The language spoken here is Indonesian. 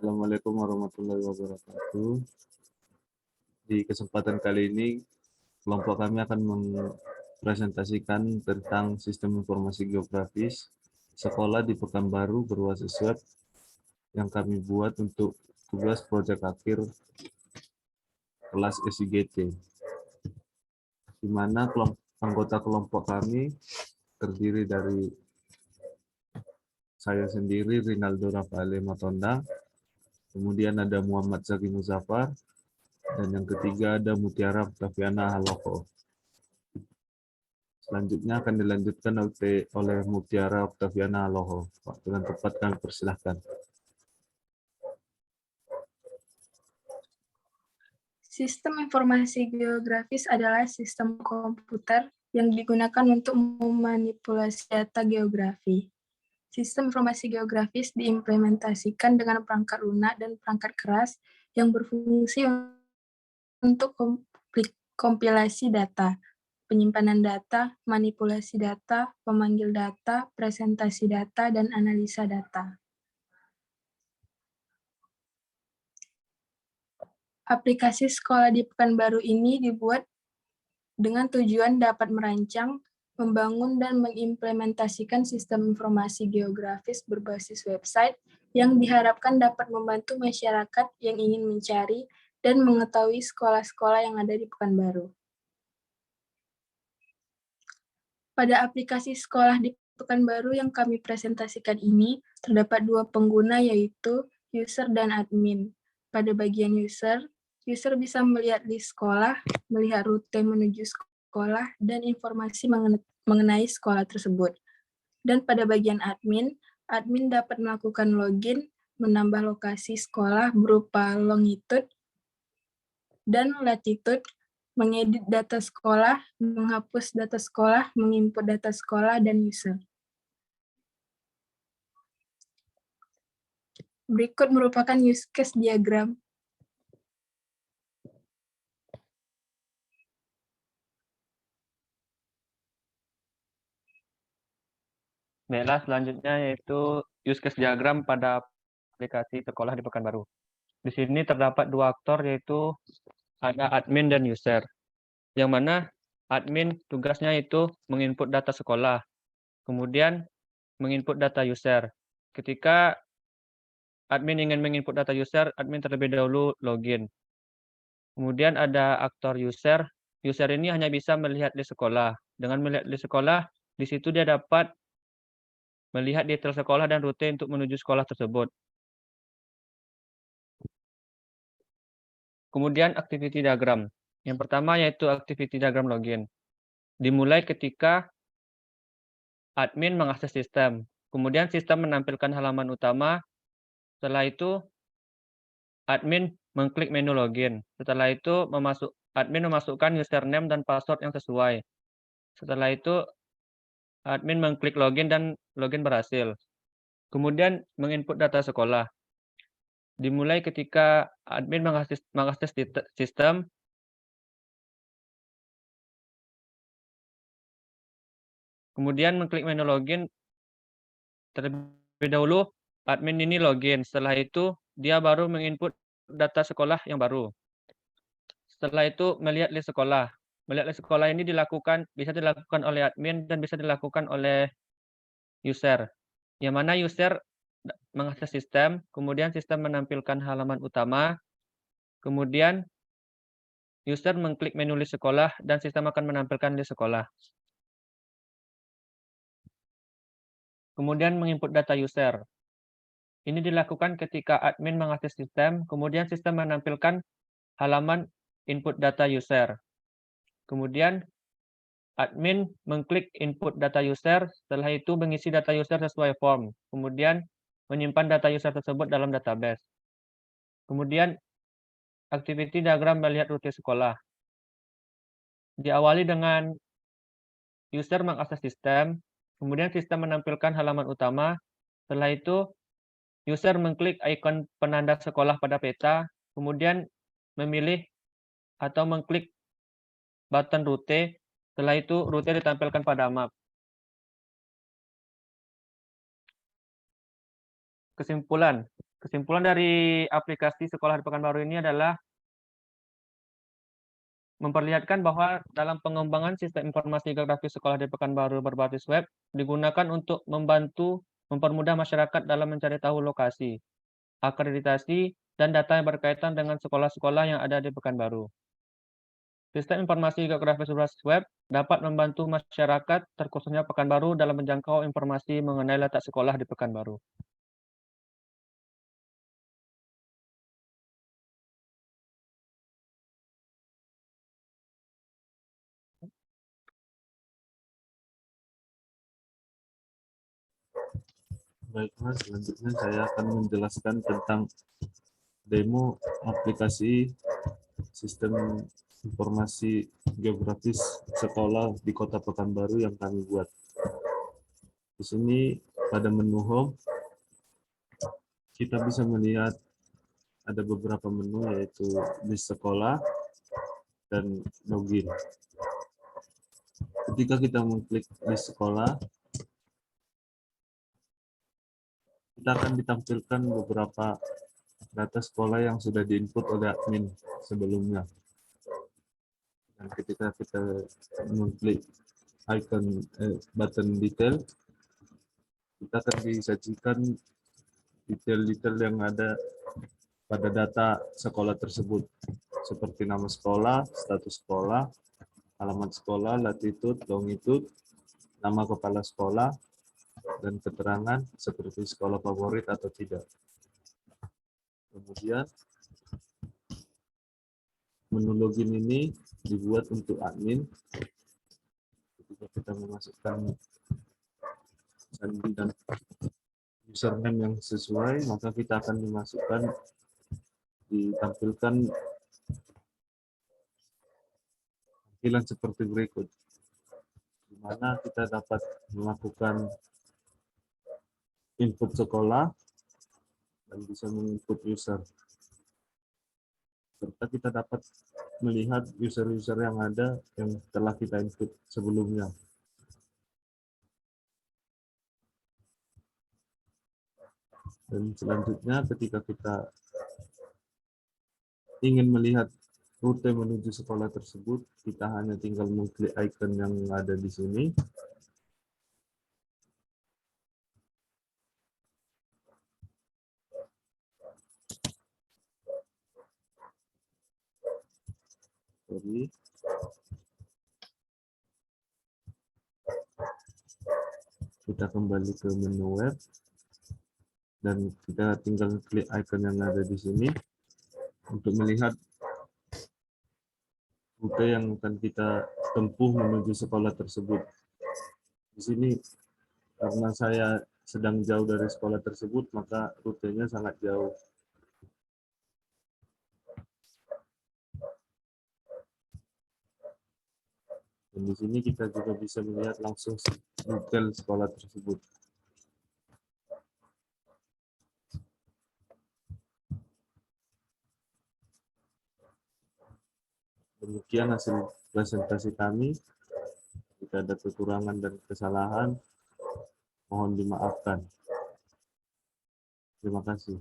Assalamualaikum warahmatullahi wabarakatuh. Di kesempatan kali ini, kelompok kami akan mempresentasikan tentang sistem informasi geografis sekolah di Pekanbaru berbasis web yang kami buat untuk tugas proyek akhir kelas SIGT, di mana anggota kelompok kami terdiri dari saya sendiri, Rinaldo Rafael Matondang, kemudian ada Muhammad Zaki Muzaffar, dan yang ketiga ada Mutiara Octaviana Haloko. Selanjutnya akan dilanjutkan oleh Mutiara Octaviana Haloko. Waktu dan tempat kami persilahkan. Sistem informasi geografis adalah sistem komputer yang digunakan untuk memanipulasi data geografi. Sistem informasi geografis diimplementasikan dengan perangkat lunak dan perangkat keras yang berfungsi untuk kompilasi data, penyimpanan data, manipulasi data, pemanggil data, presentasi data, dan analisa data. Aplikasi sekolah di Pekanbaru ini dibuat dengan tujuan dapat merancang, membangun, dan mengimplementasikan sistem informasi geografis berbasis website yang diharapkan dapat membantu masyarakat yang ingin mencari dan mengetahui sekolah-sekolah yang ada di Pekanbaru. Pada aplikasi sekolah di Pekanbaru yang kami presentasikan ini, terdapat dua pengguna yaitu user dan admin. Pada bagian user bisa melihat list sekolah, melihat rute menuju sekolah, dan informasi mengenai sekolah tersebut. Dan pada bagian admin dapat melakukan login, menambah lokasi sekolah berupa longitude dan latitude, mengedit data sekolah, menghapus data sekolah, menginput data sekolah, dan user. Berikut merupakan use case diagram. Baiklah, selanjutnya yaitu use case diagram pada aplikasi sekolah di Pekanbaru. Di sini terdapat dua aktor, yaitu ada admin dan user. Yang mana admin tugasnya itu menginput data sekolah, kemudian menginput data user. Ketika admin ingin menginput data user, admin terlebih dahulu login. Kemudian ada aktor user. User ini hanya bisa melihat di sekolah. Dengan melihat di sekolah, di situ dia dapat melihat detail sekolah dan rute untuk menuju sekolah tersebut. Kemudian activity diagram. Yang pertama yaitu activity diagram login. Dimulai ketika admin mengakses sistem. Kemudian sistem menampilkan halaman utama. Setelah itu admin mengklik menu login. Setelah itu admin memasukkan username dan password yang sesuai. Setelah itu admin mengklik login dan login berhasil. Kemudian menginput data sekolah. Dimulai ketika admin mengakses sistem. Kemudian mengklik menu login. Terlebih dahulu admin ini login. Setelah itu dia baru menginput data sekolah yang baru. Setelah itu melihat list sekolah. Melihat list sekolah ini bisa dilakukan oleh admin dan bisa dilakukan oleh user. Yang mana user mengakses sistem, kemudian sistem menampilkan halaman utama, kemudian user mengklik menu list sekolah dan sistem akan menampilkan list sekolah. Kemudian menginput data user. Ini dilakukan ketika admin mengakses sistem, kemudian sistem menampilkan halaman input data user. Kemudian admin mengklik input data user, setelah itu mengisi data user sesuai form. Kemudian menyimpan data user tersebut dalam database. Kemudian activity diagram melihat rute sekolah. Diawali dengan user mengakses sistem, kemudian sistem menampilkan halaman utama. Setelah itu user mengklik ikon penanda sekolah pada peta, kemudian memilih atau mengklik button rute. Setelah itu rute ditampilkan pada map. Kesimpulan, Kesimpulan dari aplikasi Sekolah di Pekanbaru ini adalah memperlihatkan bahwa dalam pengembangan sistem informasi geografis sekolah di Pekanbaru berbasis web digunakan untuk membantu mempermudah masyarakat dalam mencari tahu lokasi, akreditasi, dan data yang berkaitan dengan sekolah-sekolah yang ada di Pekanbaru. Sistem informasi geografis berbasis web dapat membantu masyarakat, terkhususnya Pekanbaru, dalam menjangkau informasi mengenai letak sekolah di Pekanbaru. Baiklah, selanjutnya saya akan menjelaskan tentang demo aplikasi sistem informasi geografis sekolah di Kota Pekanbaru yang kami buat. Di sini pada menu home kita bisa melihat ada beberapa menu, yaitu list sekolah dan login. Ketika kita mengklik list sekolah, kita akan ditampilkan beberapa data sekolah yang sudah diinput oleh admin sebelumnya. Dan ketika kita mengklik icon button detail, kita akan disajikan detail-detail yang ada pada data sekolah tersebut, seperti nama sekolah, status sekolah, alamat sekolah, latitude, longitude, nama kepala sekolah, dan keterangan seperti sekolah favorit atau tidak. Kemudian menu login ini dibuat untuk admin. Ketika kita memasukkan sandi dan username yang sesuai, maka kita akan ditampilkan tampilan seperti berikut, di mana kita dapat melakukan input sekolah dan bisa menginput user. Serta kita dapat melihat user-user yang ada yang telah kita input sebelumnya. Dan selanjutnya ketika kita ingin melihat rute menuju sekolah tersebut, kita hanya tinggal mengklik icon yang ada di sini. Kita kembali ke menu web dan kita tinggal klik icon yang ada di sini untuk melihat rute yang akan kita tempuh menuju sekolah tersebut. Di sini karena saya sedang jauh dari sekolah tersebut, maka rutenya sangat jauh. Dan di sini kita juga bisa melihat langsung detail sekolah tersebut. Demikian hasil presentasi kami. Jika ada kekurangan dan kesalahan, mohon dimaafkan. Terima kasih.